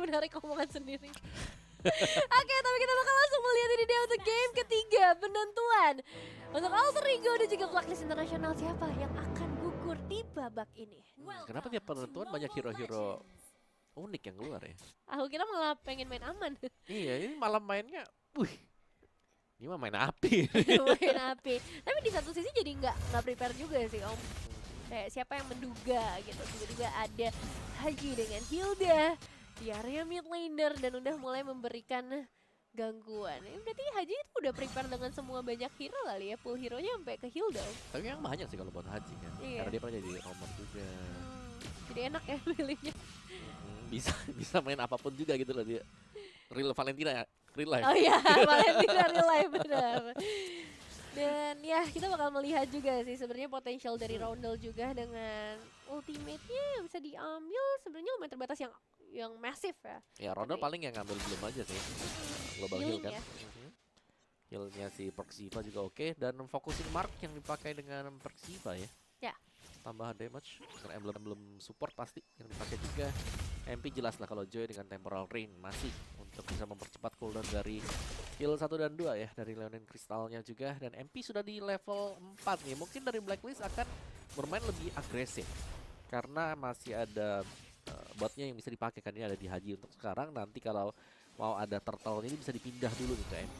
menarik omongan sendiri. Oke, tapi kita bakal langsung melihat ini dia untuk game ketiga penentuan. Untuk Alter Ego dan juga Blacklist International, siapa yang akan gugur di babak ini? Kenapa tiap penentuan banyak hero-hero unik yang keluar ya? Aku kira malah pengen main aman. Iya, ini malam mainnya, ini mah main api. Main api. Tapi di satu sisi jadi nggak prepare juga sih Om. Kayak siapa yang menduga gitu. Tiba-tiba ada Haji dengan Hilda di area mid laner dan udah mulai memberikan gangguan. Berarti Haji itu udah prepare dengan semua banyak hero kali ya. Full hero-nya sampai ke Hilda. Tapi yang banyak sih kalau buat Haji kan. Iya. Karena dia pernah jadi roamer juga. Jadi enak ya pilihnya. Bisa main apapun juga gitu loh dia. Real Valentina ya, real life. Oh iya, Valentina real life benar. Dan ya kita bakal melihat juga sih sebenarnya potensial dari Roundel juga dengan ultimate-nya yang bisa diambil sebenarnya lumayan terbatas yang masif ya. Ya Roundel paling yang ngambil belum aja sih. Global heal Healing kan. ya. Healnya si Perksiva juga oke dan fokusin mark yang dipakai dengan Perksiva ya. Ya. Tambahan damage dengan emblem support pasti yang dipakai juga. MP jelas lah kalau Joy dengan temporal rain masih untuk bisa mempercepat cooldown dari heal 1 dan 2 ya dari Leonin Kristalnya juga, dan MP sudah di level 4 nih. Mungkin dari Blacklist akan bermain lebih agresif karena masih ada botnya yang bisa dipakai kan, ini ada di Haji untuk sekarang. Nanti kalau mau ada turtle ini bisa dipindah dulu nih ke MP.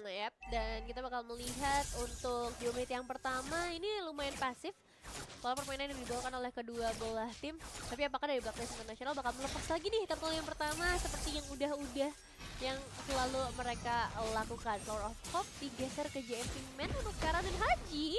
Yep, dan kita bakal melihat untuk unit yang pertama ini lumayan pasif. Kalau permainan yang dibawakan oleh kedua belah tim, tapi apakah dari Blacklist International bakal melepas lagi nih turtle yang pertama seperti yang udah yang selalu mereka lakukan. Flower of Hope digeser ke JM Pinkman untuk sekarang, dan Haji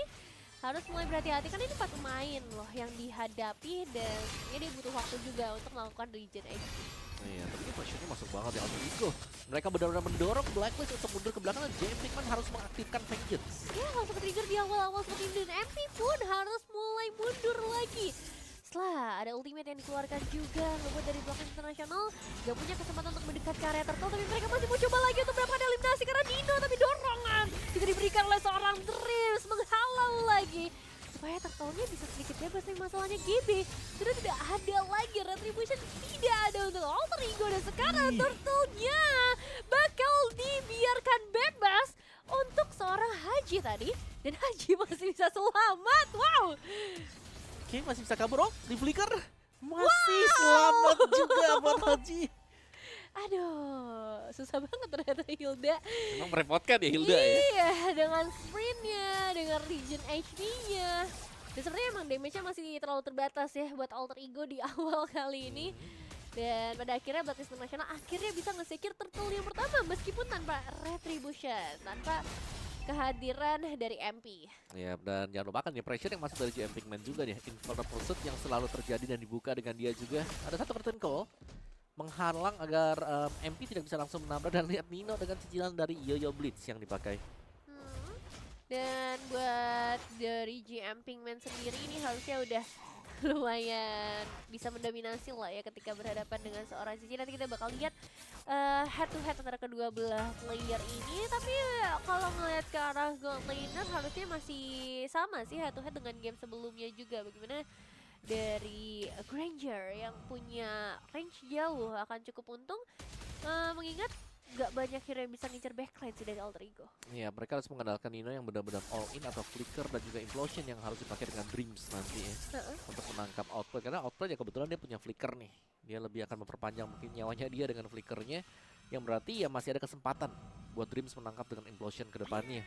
harus mulai berhati-hati kan ini 4 pemain loh yang dihadapi dan ini butuh waktu juga untuk melakukan regen XP. Iya, tapi ini pressure-nya masuk banget ya Alter Ego. Mereka benar-benar mendorong Blacklist untuk mundur ke belakang dan JM Pinkman harus mengaktifkan Vengeance. Ya, langsung trigger di awal-awal seperti ini, dan MP pun harus mulai mundur lagi. Setelah ada ultimate yang dikeluarkan juga ngebuat dari Blacklist International gak punya kesempatan untuk mendekat ke area turtle, tapi mereka masih mau coba lagi untuk mendapatkan eliminasi karena Dino, tapi dorongan juga diberikan oleh seorang Dreams menghalau lagi supaya turtle-nya bisa sedikit bebas nih. Masalahnya GB sudah tidak ada lagi, retribution tidak ada untuk Alter Ego, dan sekarang turtle-nya bakal dibiarkan bebas untuk seorang Haji tadi, dan Haji masih bisa selamat. Wow. Oke, masih bisa kabur. Oh, di flicker masih selamat juga buat Haji. Aduh, susah banget ternyata Hilda. Emang merepotkan ya Hilda ya. Iya, dengan sprintnya, dengan regen HD-nya. Dan sebenarnya emang damage-nya masih terlalu terbatas ya buat Alter Ego di awal kali ini. Dan pada akhirnya Blacklist International akhirnya bisa nge-secure turtle yang pertama meskipun tanpa retribution, tanpa kehadiran dari MP. Ya, dan jangan lupakan ya pressure yang masuk dari JM Pinkman juga nih. Infernal Pursuit yang selalu terjadi dan dibuka dengan dia juga. Ada satu curtain call menghalang agar MP tidak bisa langsung menabrak, dan lihat Nino dengan cicilan dari Yo-Yo Blitz yang dipakai. Dan buat dari JM Pinkman sendiri ini harusnya udah lumayan bisa mendominasi lah ya ketika berhadapan dengan seorang Cici. Nanti kita bakal lihat head to head antara kedua belah player ini, tapi kalau ngelihat ke arah gold laner harusnya masih sama sih head to head dengan game sebelumnya juga. Bagaimana dari Granger yang punya range jauh akan cukup untung, mengingat gak banyak hero yang bisa ngincer backline sih dari Alter Ego. Iya, mereka harus mengandalkan Nino yang benar-benar all in atau flicker dan juga implosion yang harus dipakai dengan Dreams nanti ya. Untuk menangkap outplay, karena outplay ya kebetulan dia punya flicker nih. Dia lebih akan memperpanjang mungkin nyawanya dia dengan flickernya, yang berarti ya masih ada kesempatan buat Dreams menangkap dengan implosion ke depannya.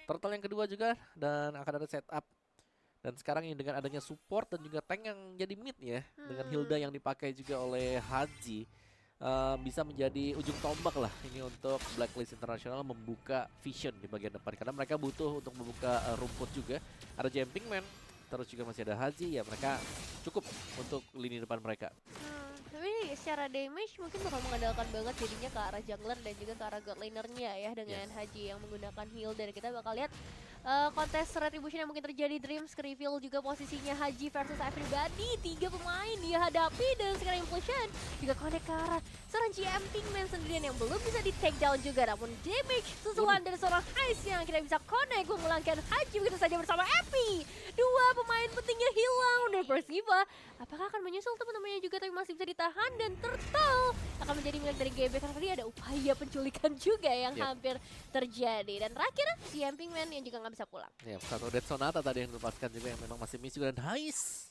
Turtle yang kedua juga, dan akan ada setup. Dan sekarang ini dengan adanya support dan juga tank yang jadi mid ya, dengan Hilda yang dipakai juga oleh Haji, bisa menjadi ujung tombak lah ini untuk Blacklist International membuka vision di bagian depan, karena mereka butuh untuk membuka rumput juga. Ada JM Pinkman, terus juga masih ada Haji, ya mereka cukup untuk lini depan mereka. Tapi secara damage mungkin bakal mengandalkan banget jadinya ke arah jungler dan juga ke arah god lanernya ya, dengan Haji yang menggunakan heal. Dan kita bakal lihat kontes retribution yang mungkin terjadi. Dreams ke reveal juga posisinya Haji versus everybody. 3 pemain dia hadapi, dan sekarang implosion juga connect ke arah seorang GM Pinkman sendirian yang belum bisa di take down juga. Namun damage susulan dari seorang Ice yang akhirnya bisa connect memulangkan Haji begitu saja bersama Epi. 2 pemain pentingnya hilang, dan Persiva apakah akan menyusul teman-temannya juga, tapi masih bisa ditahan, dan Turtle akan menjadi milik dari GB karena tadi ada upaya penculikan juga yang hampir terjadi. Dan terakhir si Pinkman yang juga nggak bisa pulang. Ya, satu Dead Sonata tadi yang dilepaskan juga yang memang masih miss juga. Dan Hais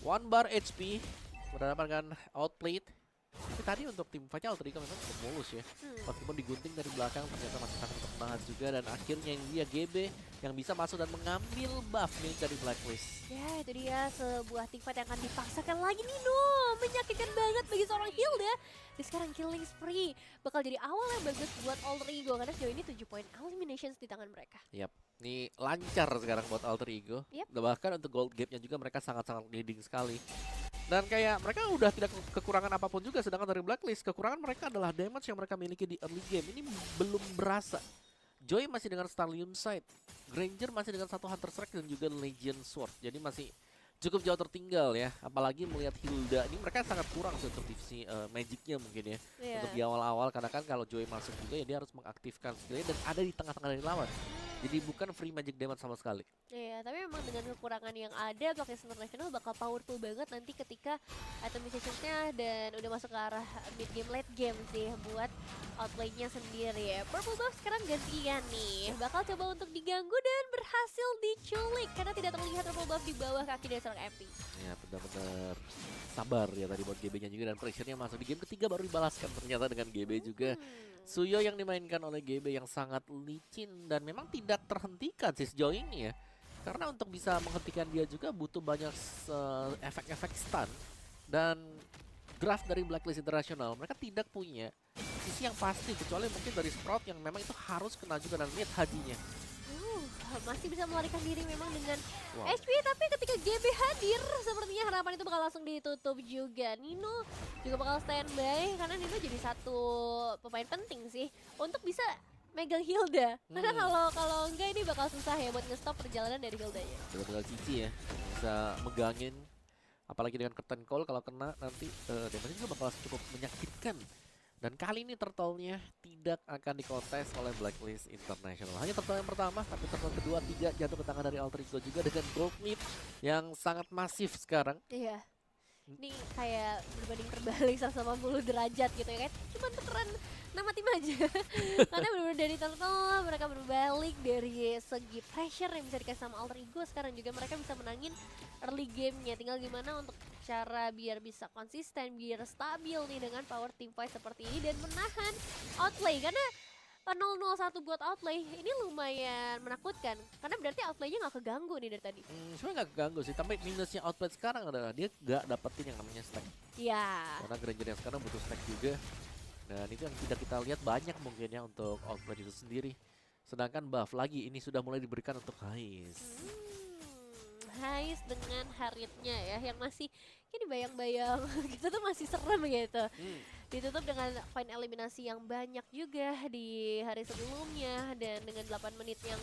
1 bar HP berhadapan dengan Outplayed. Tapi tadi untuk tim fightnya Alter Ego memang cukup mulus ya. Meskipun digunting dari belakang ternyata masih sangat bertahan juga. Dan akhirnya yang dia GB yang bisa masuk dan mengambil buff nih dari Blacklist. Ya itu dia sebuah tim fight yang akan dipaksakan lagi Nino. Menyakitkan banget bagi seorang Hilda. Dan sekarang killing spree bakal jadi awal yang bagus buat Alter Ego. Karena sejauh ini 7 poin eliminations di tangan mereka. Yap, ini lancar sekarang buat Alter Ego. Bahkan untuk gold gap-nya juga mereka sangat-sangat leading sekali. Dan kayak mereka udah tidak kekurangan apapun juga, sedangkan dari Blacklist kekurangan mereka adalah damage yang mereka miliki di early game. Ini belum berasa. Joy masih dengan Stallion Sight, Granger masih dengan satu Hunter Strike dan juga Legion Sword. Jadi masih cukup jauh tertinggal ya. Apalagi melihat Hilda, ini mereka sangat kurang sih untuk divisi magicnya mungkin ya. Untuk di awal-awal, karena kan kalau Joy masuk juga ya dia harus mengaktifkan skillnya dan ada di tengah-tengah dari lawan. Jadi bukan free magic damage sama sekali. Iya, tapi memang dengan kekurangan yang ada, Blacklist International bakal powerful banget nanti ketika itemization-nya dan udah masuk ke arah mid game, late game sih buat outplay-nya sendiri ya. Purple Buff sekarang gantian nih, bakal coba untuk diganggu dan berhasil diculik karena tidak terlihat Purple Buff di bawah kaki dari seorang MP. Ya benar-benar sabar ya tadi buat GB-nya juga, dan pressure-nya masuk di game ketiga baru dibalaskan ternyata dengan GB juga. Suyo yang dimainkan oleh GB yang sangat licin dan memang tidak terhentikan sih sejauh ini ya. Karena untuk bisa menghentikan dia juga butuh banyak efek-efek stun. Dan draft dari Blacklist International mereka tidak punya sisi yang pasti kecuali mungkin dari Sprout yang memang itu harus kena juga dan lihat hajinya. Masih bisa melarikan diri memang dengan HP, tapi ketika GB hadir sepertinya harapan itu bakal langsung ditutup juga. Nino juga bakal standby karena Nino jadi satu pemain penting sih untuk bisa megang Hilda. Karena kalau enggak ini bakal susah ya buat nge-stop perjalanan dari Hildanya. Betul-betul Cici ya, bisa megangin apalagi dengan curtain call kalau kena nanti damage juga bakal cukup menyakitkan. Dan kali ini turtle-nya tidak akan dikontes oleh Blacklist International. Hanya turtle yang pertama, tapi turtle kedua, tiga jatuh ke tangan dari Alter Ego juga dengan gold meat yang sangat masif sekarang. Iya. Ini kayak berbanding terbalik 180 derajat gitu ya kan. Cuman tukeran nama tim aja. Karena benar-benar dari turtle mereka berbalik dari segi pressure yang bisa dikasih sama Alter Ego. Sekarang juga mereka bisa menangin early game-nya. Tinggal gimana untuk cara biar bisa konsisten, biar stabil nih dengan power team fight seperti ini dan menahan outplay. Karena 0-0-1 buat outplay ini lumayan menakutkan karena berarti outplaynya nggak keganggu nih dari tadi. Sebenarnya nggak keganggu sih, tapi minusnya outplay sekarang adalah dia nggak dapetin yang namanya stack. Iya. Karena Granger yang sekarang butuh stack juga, dan itu yang tidak kita lihat banyak mungkin ya untuk outplay itu sendiri. Sedangkan buff lagi ini sudah mulai diberikan untuk Hais. Hais dengan Haritnya ya yang masih ini bayang-bayang kita tuh masih serem gitu. Ditutup dengan poin eliminasi yang banyak juga di hari sebelumnya dan dengan 8 menit yang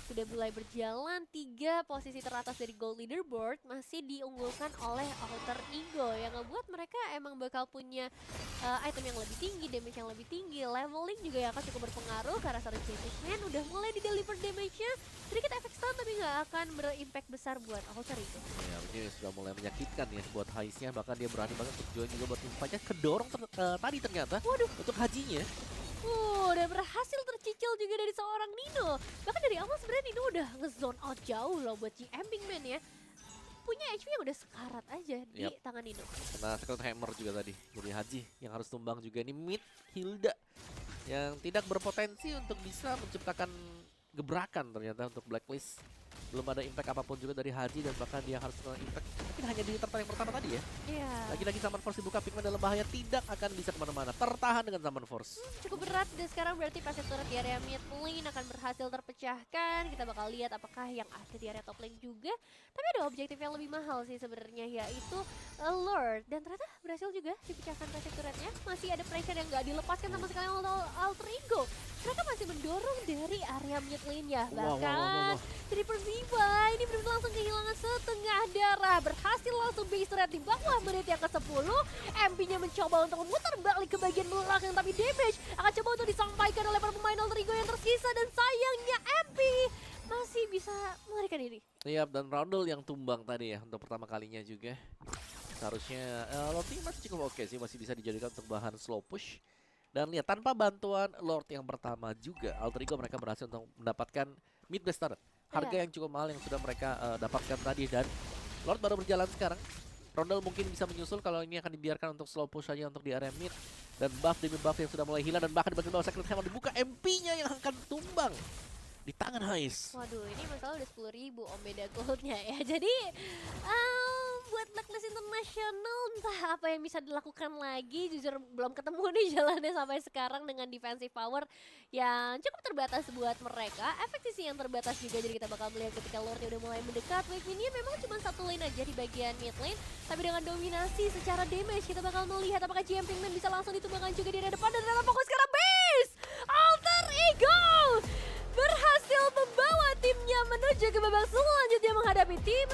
sudah mulai berjalan, 3 posisi teratas dari gold leaderboard masih diunggulkan oleh Alter Ego yang ngebuat mereka emang bakal punya item yang lebih tinggi, damage yang lebih tinggi, leveling juga yang akan cukup berpengaruh karena seorang Pinkman udah mulai di deliver damage-nya sedikit efek stun tapi nggak akan berimpact besar buat Alter Ego. Ya ini sudah mulai menyakitkan ya buat Haisnya, bahkan dia berani banget untuk join juga buat impactnya kedorong tadi ternyata. Waduh, untuk hajinya. Dan berhasil tercicil juga dari seorang Nino. Bahkan dari awal sebenarnya Nino udah nge-zone out jauh loh buat GM Pinkman ya. Punya HP yang udah sekarat aja di tangan Nino. Kena second hammer juga tadi. Jadi Haji yang harus tumbang juga ini mid Hilda yang tidak berpotensi untuk bisa menciptakan gebrakan ternyata untuk Blacklist. Belum ada impact apapun juga dari Haji dan bahkan dia harus kena impact mungkin hanya di turtle yang pertama tadi ya. Iya. Lagi-lagi Summon Force dibuka, Pinkman dalam bahaya, tidak akan bisa kemana-mana. Tertahan dengan Summon Force. Cukup berat dan sekarang berarti passive turret di area mid lane akan berhasil terpecahkan. Kita bakal lihat apakah yang ada di area top lane juga. Tapi ada objektif yang lebih mahal sih sebenarnya yaitu Lord. Dan ternyata berhasil juga dipecahkan passive turretnya. Masih ada pressure yang gak dilepaskan sama sekali oleh Alter Ego. Mereka masih mendorong dari area mid lane-nya. Bahkan dari Persiba ini benar-benar langsung kehilangan setengah darah. Berhasil langsung base turret di bawah menit yang ke-10. MP-nya mencoba untuk memutar balik ke bagian belakang tapi damage akan coba untuk disampaikan oleh para pemain Alter Ego yang tersisa dan sayangnya MP masih bisa melarikan mengeluarkan ini. Iya, dan Roundel yang tumbang tadi ya untuk pertama kalinya juga. Seharusnya Lord masih cukup oke sih, masih bisa dijadikan untuk bahan slow push. Dan lihat tanpa bantuan Lord yang pertama juga, Alter Ego mereka berhasil untuk mendapatkan mid base turret. Harga yang cukup mahal yang sudah mereka dapatkan tadi, dan Lord baru berjalan sekarang. Roundel mungkin bisa menyusul kalau ini akan dibiarkan untuk slow push saja untuk di area mid. Dan buff demi buff yang sudah mulai hilang, dan bahkan di bagian bawah Sacred Hammer dibuka, MP-nya yang akan tumbang di tangan Hais. Waduh, ini masalah udah 10.000 om beda goldnya ya. Jadi buat Blacklist International entah apa yang bisa dilakukan lagi. Jujur belum ketemu nih jalannya sampai sekarang dengan defensive power yang cukup terbatas buat mereka. Efek sisi yang terbatas juga, jadi kita bakal melihat ketika Lordnya udah mulai mendekat. Wave minion memang cuma satu lane aja di bagian mid lane, tapi dengan dominasi secara damage kita bakal melihat apakah GM Pinkman bisa langsung ditumbangkan juga di area depan. Dan ternyata fokus karena base Alter Ego berhasil membawa timnya menuju ke babak selanjutnya menghadapi tim